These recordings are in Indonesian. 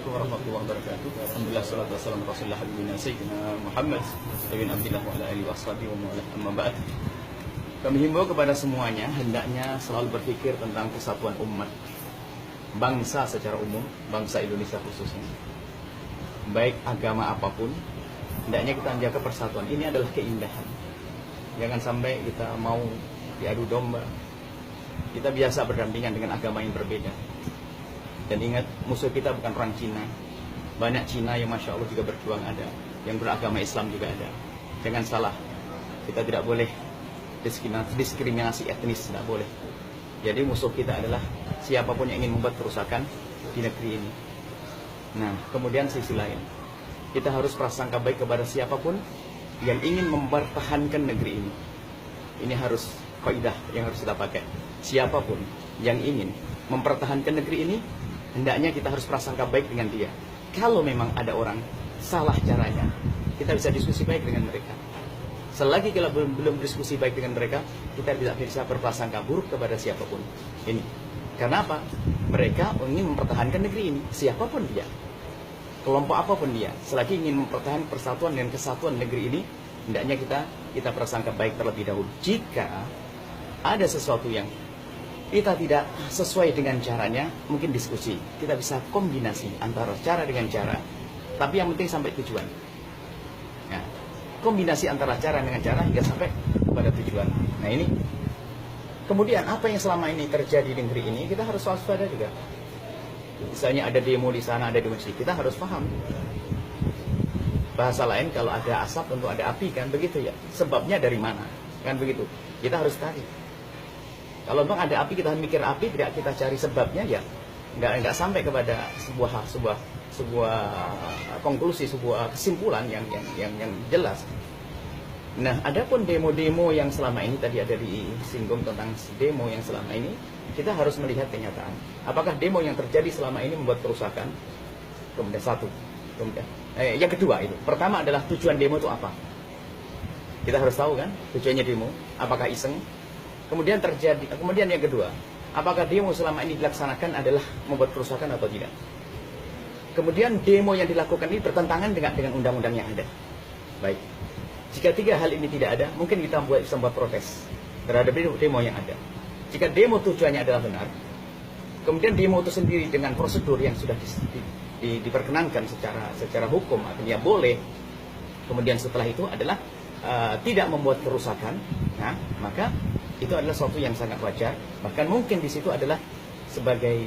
Assalamualaikum warahmatullahi wabarakatuh. Alhamdulillah, salatu wassalamu ala rasulillah habibina sayyidina Muhammad bin Abdillah wa ala alihi washabihi wa mu'alah, amma ba'd. Kami himbau kepada semuanya hendaknya selalu berpikir tentang kesatuan umat, bangsa secara umum, bangsa Indonesia khususnya. Baik agama apapun, hendaknya kita menjaga persatuan. Ini adalah keindahan. Jangan sampai kita mau diadu domba. Kita biasa berdampingan dengan agama yang berbeda. Dan ingat, musuh kita bukan orang Cina. Banyak Cina yang Masya Allah juga berjuang ada, yang beragama Islam juga ada. Jangan salah, kita tidak boleh diskriminasi etnis, tidak boleh. Jadi musuh kita adalah siapapun yang ingin membuat kerusakan di negeri ini. Nah, kemudian sisi lain, kita harus prasangka baik kepada siapapun yang ingin mempertahankan negeri ini. Ini harus kaidah yang harus kita pakai. Siapapun yang ingin mempertahankan negeri ini, hendaknya kita harus prasangka baik dengan dia. Kalau memang ada orang salah caranya, kita bisa diskusi baik dengan mereka. Selagi kita belum diskusi baik dengan mereka, kita tidak bisa berprasangka buruk kepada siapapun. Ini karena apa? Mereka ingin mempertahankan negeri ini, siapapun dia, kelompok apapun dia. Selagi ingin mempertahankan persatuan dan kesatuan negeri ini, hendaknya kita prasangka baik terlebih dahulu. Jika ada sesuatu yang kita tidak sesuai dengan caranya, mungkin diskusi. Kita bisa kombinasi antara cara dengan cara, tapi yang penting sampai tujuan. Nah, kombinasi antara cara dengan cara hingga sampai pada tujuan. Nah ini. Kemudian apa yang selama ini terjadi di negeri ini, kita harus waspada juga. Misalnya ada demo di sana, ada demo di sini, kita harus paham. Bahasa lain, kalau ada asap tentu ada api, kan begitu ya. Sebabnya dari mana, kan begitu. Kita harus tarik. Kalau memang ada api, kita mikir api, tidak kita cari sebabnya, ya nggak sampai kepada sebuah konklusi, sebuah kesimpulan yang jelas. Nah, adapun demo-demo yang selama ini tadi ada disinggung tentang demo yang selama ini, kita harus melihat kenyataan. Apakah demo yang terjadi selama ini membuat kerusakan? Kemudian satu. Kemudian yang kedua itu, pertama adalah tujuan demo itu apa? Kita harus tahu kan tujuannya demo. Apakah iseng? Kemudian yang kedua, apakah demo selama ini dilaksanakan adalah membuat kerusakan atau tidak? Kemudian demo yang dilakukan ini bertentangan dengan undang-undang yang ada. Baik. Jika tiga hal ini tidak ada, mungkin kita bisa membuat protes terhadap demo yang ada. Jika demo tujuannya adalah benar, kemudian demo itu sendiri dengan prosedur yang sudah diperkenankan secara hukum, artinya boleh. Kemudian setelah itu adalah tidak membuat kerusakan, nah maka itu adalah sesuatu yang sangat wajar. Bahkan mungkin di situ adalah sebagai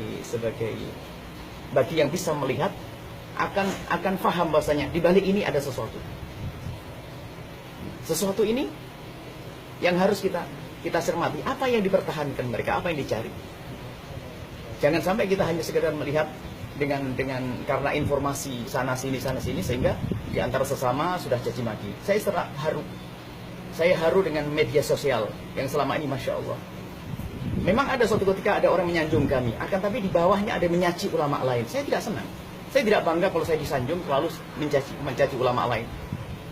bagi yang bisa melihat akan paham bahasanya di balik ini ada sesuatu. Sesuatu ini yang harus kita cermati. Apa yang dipertahankan mereka, apa yang dicari. Jangan sampai kita hanya sekedar melihat dengan karena informasi sana sini sehingga di antara sesama sudah caci maki. Saya haru dengan media sosial yang selama ini Masya Allah. Memang ada suatu ketika ada orang menyanjung kami, akan tapi di bawahnya ada mencaci ulama lain. Saya tidak senang. Saya tidak bangga kalau saya disanjung selalu mencaci ulama lain.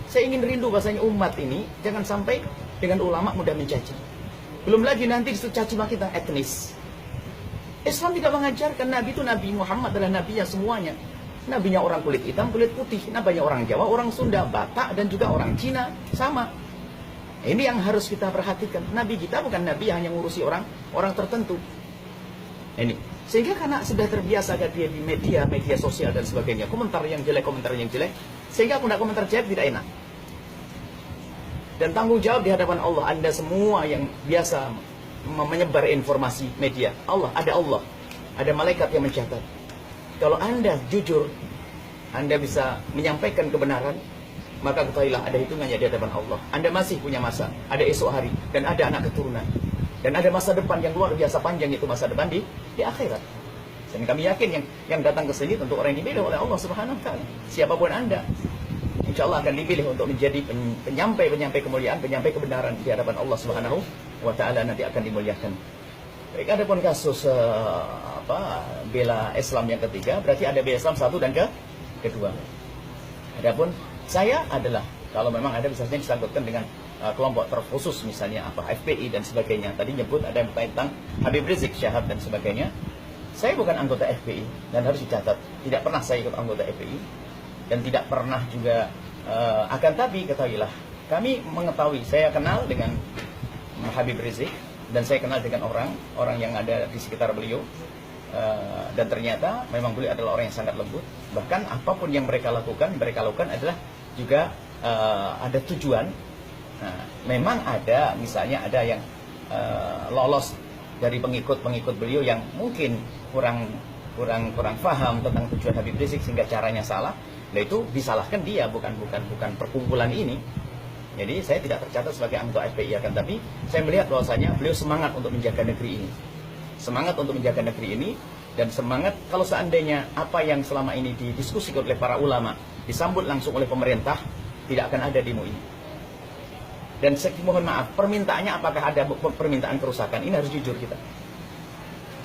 Saya ingin rindu bahasanya umat ini jangan sampai dengan ulama mudah mencaci. Belum lagi nanti dicaci maki tentang etnis. Islam tidak mengajarkan Nabi itu, Nabi Muhammad adalah nabinya semuanya. Nabinya orang kulit hitam, kulit putih. Nabinya orang Jawa, orang Sunda, Batak, dan juga orang Cina. Sama. Ini yang harus kita perhatikan. Nabi kita bukan Nabi yang hanya ngurusi orang tertentu. Ini. Sehingga karena sudah terbiasa dia di media sosial dan sebagainya. Komentar yang jelek. Sehingga aku tidak komentar jelek tidak enak. Dan tanggung jawab di hadapan Allah. Anda semua yang biasa menyebar informasi media. Allah. Ada malaikat yang mencatat. Kalau Anda jujur, Anda bisa menyampaikan kebenaran, maka ketahuilah ada hitungannya di hadapan Allah. Anda masih punya masa, ada esok hari, dan ada anak keturunan, dan ada masa depan yang luar biasa panjang, itu masa depan di akhirat. Dan kami yakin yang datang ke sini tentu orang yang dipilih oleh Allah Subhanahu Wa Taala. Siapapun Anda, insya Allah akan dipilih untuk menjadi penyampai kemuliaan, penyampai kebenaran di hadapan Allah Subhanahu Wa Taala, nanti akan dimuliakan. Baik, ada pun kasus bela Islam yang ketiga, berarti ada bela Islam satu dan kedua. Adapun saya adalah, kalau memang ada misalnya disangkutkan dengan kelompok terkhusus, misalnya FPI dan sebagainya. Tadi nyebut ada yang tentang Habib Rizik Syihab dan sebagainya. Saya bukan anggota FPI dan harus dicatat, tidak pernah saya ikut anggota FPI dan tidak pernah juga akan tapi ketahuilah, kami mengetahui, saya kenal dengan Habib Rizik dan saya kenal dengan orang yang ada di sekitar beliau dan ternyata memang beliau adalah orang yang sangat lembut. Bahkan apapun yang mereka lakukan adalah juga ada tujuan. Nah, memang ada misalnya ada yang lolos dari pengikut beliau yang mungkin kurang paham tentang tujuan Habib Rizik sehingga caranya salah. Nah itu disalahkan dia, bukan perkumpulan ini. Jadi saya tidak tercatat sebagai anggota FPI, akan tapi saya melihat bahwasanya beliau semangat untuk menjaga negeri ini. Semangat untuk menjaga negeri ini dan semangat kalau seandainya apa yang selama ini didiskusikan oleh para ulama disambut langsung oleh pemerintah, tidak akan ada demo ini. Dan mohon maaf, permintaannya apakah ada permintaan kerusakan? Ini harus jujur kita.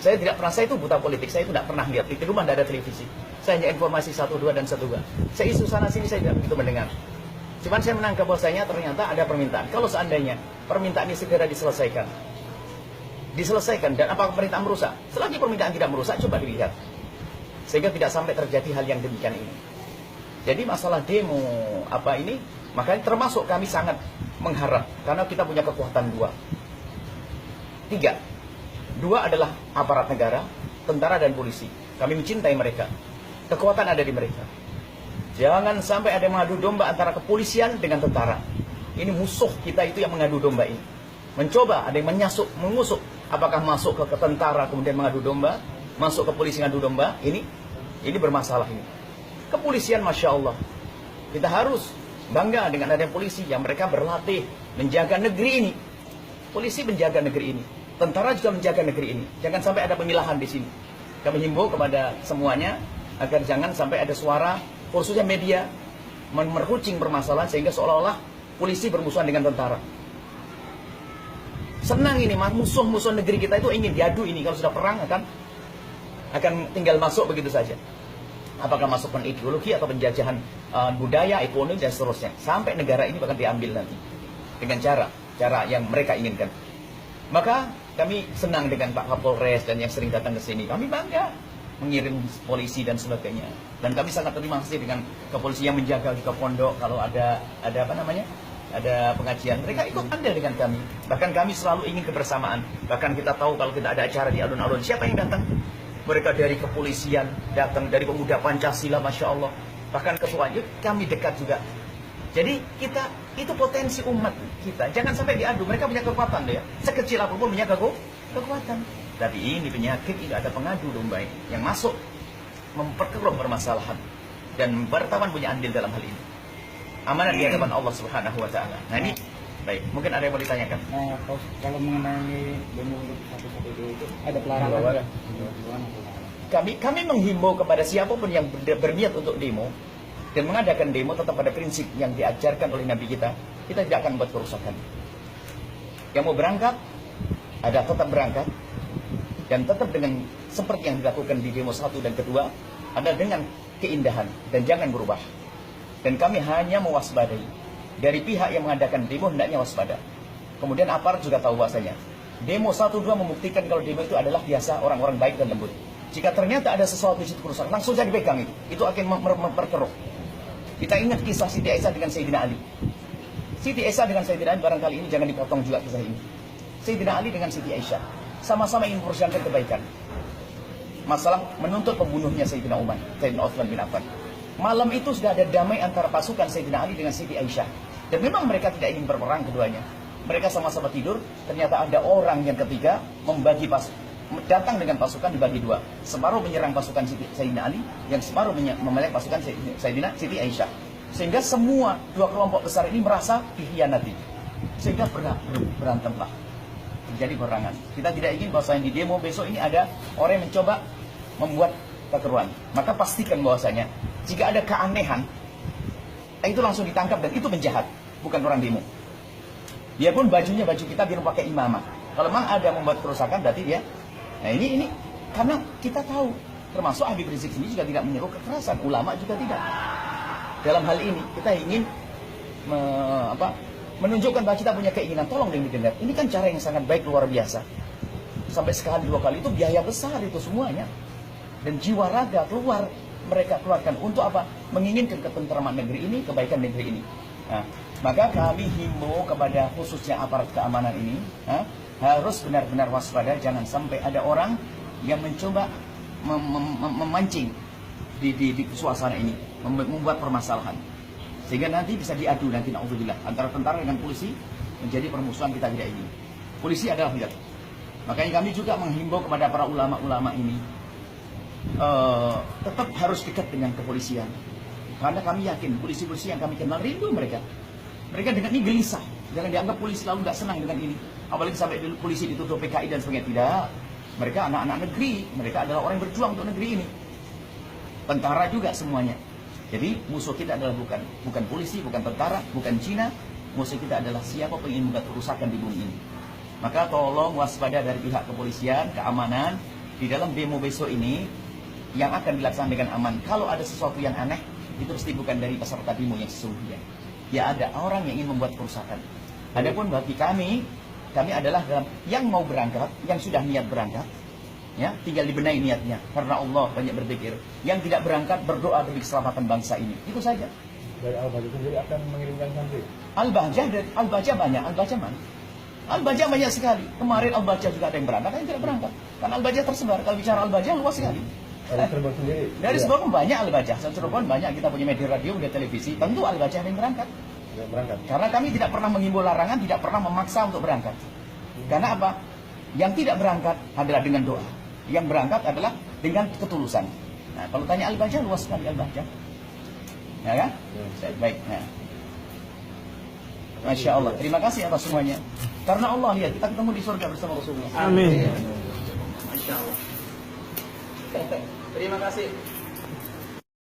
Saya tidak pernah, saya itu buta politik, saya itu tidak pernah lihat di rumah, tidak ada televisi. Saya hanya informasi 1, 2 dan 1, 2. Saya isu sana sini saya tidak begitu mendengar. Cuman saya menangkap bahwasanya ternyata ada permintaan. Kalau seandainya permintaan ini segera diselesaikan dan apakah permintaan merusak? Selagi permintaan tidak merusak, coba dilihat. Sehingga tidak sampai terjadi hal yang demikian ini. Jadi masalah demo apa ini, makanya termasuk kami sangat mengharap karena kita punya kekuatan 2. 3. 2 adalah aparat negara, tentara dan polisi. Kami mencintai mereka. Kekuatan ada di mereka. Jangan sampai ada mengadu domba antara kepolisian dengan tentara. Ini musuh kita itu yang mengadu domba ini. Mencoba ada yang mengusuk. Apakah masuk ke tentara kemudian mengadu domba, masuk ke polisi mengadu domba. Ini bermasalah ini. Kepolisian Masya Allah. Kita harus bangga dengan adanya polisi yang mereka berlatih menjaga negeri ini. Polisi menjaga negeri ini. Tentara juga menjaga negeri ini. Jangan sampai ada pemilahan di sini. Kami himbau kepada semuanya agar jangan sampai ada suara, khususnya media, merucing permasalahan sehingga seolah-olah polisi bermusuhan dengan tentara. Senang ini, musuh-musuh negeri kita itu ingin diadu ini. Kalau sudah perang akan tinggal masuk begitu saja. Apakah masukkan ideologi atau penjajahan budaya, ekonomi dan seterusnya. Sampai negara ini bakal diambil nanti dengan cara yang mereka inginkan. Maka kami senang dengan Pak Kapolres dan yang sering datang ke sini. Kami bangga mengirim polisi dan sebagainya. Dan kami sangat terima kasih dengan kepolisian yang menjaga di pondok kalau ada pengajian. Mereka ikut andil dengan kami. Bahkan kami selalu ingin kebersamaan. Bahkan kita tahu kalau kita ada acara di alun-alun, siapa yang datang? Mereka dari kepolisian datang, dari pemuda Pancasila, Masya Allah. Bahkan ketuanya kami dekat juga. Jadi itu potensi umat kita. Jangan sampai diadu. Mereka punya kekuatan ya. Sekecil apapun punya kekuatan. Tapi ini penyakit, ini ada pengadu domba yang masuk memperkeruh permasalahan dan wartawan punya andil dalam hal ini. Amanat di hadapan Allah Subhanahu wa taala. Nah ini baik, mungkin ada yang mau ditanyakan. Nah, kalau mengenai demo untuk 112 itu ada pelarangan. Kami menghimbau kepada siapapun yang berniat untuk demo dan mengadakan demo tetap pada prinsip yang diajarkan oleh Nabi kita tidak akan membuat kerusakan. Yang mau berangkat, ada tetap berangkat dan tetap dengan seperti yang dilakukan di demo 1 dan kedua, ada dengan keindahan dan jangan berubah. Dan kami hanya mewaspadai dari pihak yang mengadakan demo hendaknya waspada. Kemudian aparat juga tahu bahasanya demo 1, 2 membuktikan kalau demo itu adalah biasa orang-orang baik dan lembut. Jika ternyata ada sesuatu di situ kerusakan, langsung saja dipegang itu akan memperkeruh. Kita ingat kisah Siti Aisyah dengan Sayyidina Ali. Siti Aisyah dengan Sayyidina Ali barangkali ini jangan dipotong juga kisah ini. Sayyidina Ali dengan Siti Aisyah sama-sama ingin memperjuangkan kebaikan. Masalah menuntut pembunuhnya Sayyidina Umar, Sayyidina Utsman bin Affan. Malam itu sudah ada damai antara pasukan Sayyidina Ali dengan Siti Aisyah. Dan memang mereka tidak ingin berperang keduanya. Mereka sama-sama tidur, ternyata ada orang yang ketiga membagi datang dengan pasukan dibagi 2. Separuh menyerang pasukan Sayyidina Ali, yang separuh menyerang pasukan Sayyidina Siti Aisyah. Sehingga semua 2 kelompok besar ini merasa dikhianati. Sehingga berantemlah. Terjadi peperangan. Kita tidak ingin bahwasanya di demo besok ini ada orang yang mencoba membuat kekeruan. Maka pastikan bahwasanya jika ada keanehan, itu langsung ditangkap dan itu penjahat, bukan orang demo. Dia pun bajunya baju kita biar pakai imamah. Kalau memang ada membuat kerusakan berarti dia. Nah ini karena kita tahu termasuk Habib Rizik ini juga tidak menyeru kekerasan, ulama juga tidak. Dalam hal ini kita ingin menunjukkan bahwa kita punya keinginan tolong didengar. Ini kan cara yang sangat baik luar biasa. sampai sekali 2 kali itu biaya besar itu semuanya. Dan jiwa raga mereka keluarkan untuk apa? Menginginkan ketentraman negeri ini, kebaikan negeri ini. Nah, maka kami himbau kepada khususnya aparat keamanan ini, harus benar-benar waspada, jangan sampai ada orang yang mencoba memancing di suasana ini, membuat permasalahan. Sehingga nanti bisa diadu nanti na'udzubillah antara tentara dengan polisi menjadi permusuhan kita tidak ingin. Polisi adalah hujat. Makanya kami juga menghimbau kepada para ulama-ulama ini tetap harus dekat dengan kepolisian. Karena kami yakin polisi-polisi yang kami kenal rindu mereka. Mereka dengan ini gelisah. Jangan dianggap polisi selalu nggak senang dengan ini. Apalagi sampai polisi ditutup PKI dan sebagainya. Tidak. Mereka anak-anak negeri. Mereka adalah orang yang berjuang untuk negeri ini. Tentara juga semuanya. Jadi musuh kita adalah bukan polisi, bukan tentara, bukan Cina. Musuh kita adalah siapa pun yang membuat kerusakan di bumi ini. Maka tolong waspada dari pihak kepolisian, keamanan di dalam demo besok ini yang akan dilaksanakan dengan aman. Kalau ada sesuatu yang aneh, itu pasti bukan dari peserta demo yang sesungguhnya. Ya ada orang yang ingin membuat kerusakan. Adapun bagi kami adalah yang mau berangkat, yang sudah niat berangkat, ya tinggal dibenahi niatnya. Karena Allah banyak berzikir. Yang tidak berangkat berdoa demi keselamatan bangsa ini. Itu saja. Dari Al-Bahjah sendiri akan mengirimkan santri. Al-Bahjah banyak. Al-Bahjah mana? Al-Bahjah banyak sekali. Kemarin Al-Bahjah juga ada yang berangkat, ada yang tidak berangkat. Karena Al-Bahjah tersebar. Kalau bicara Al-Bahjah luas sekali. Dari Cirebon sendiri. Dari Cirebon banyak Al-Bahjah. Cirebon banyak, kita punya media radio, media televisi. Tentu Al-Bahjah ada yang berangkat. Karena kami tidak pernah mengimbau larangan, tidak pernah memaksa untuk berangkat. Karena apa? Yang tidak berangkat adalah dengan doa. Yang berangkat adalah dengan ketulusan. Nah, kalau tanya Al-Bahjah, luas sekali Al-Bahjah. Ya kan? Baik. Nah. Masya Allah. Terima kasih atas semuanya. Karena Allah, lihat, kita ketemu di surga bersama Rasulullah. Amin. Masya Allah. Terima kasih.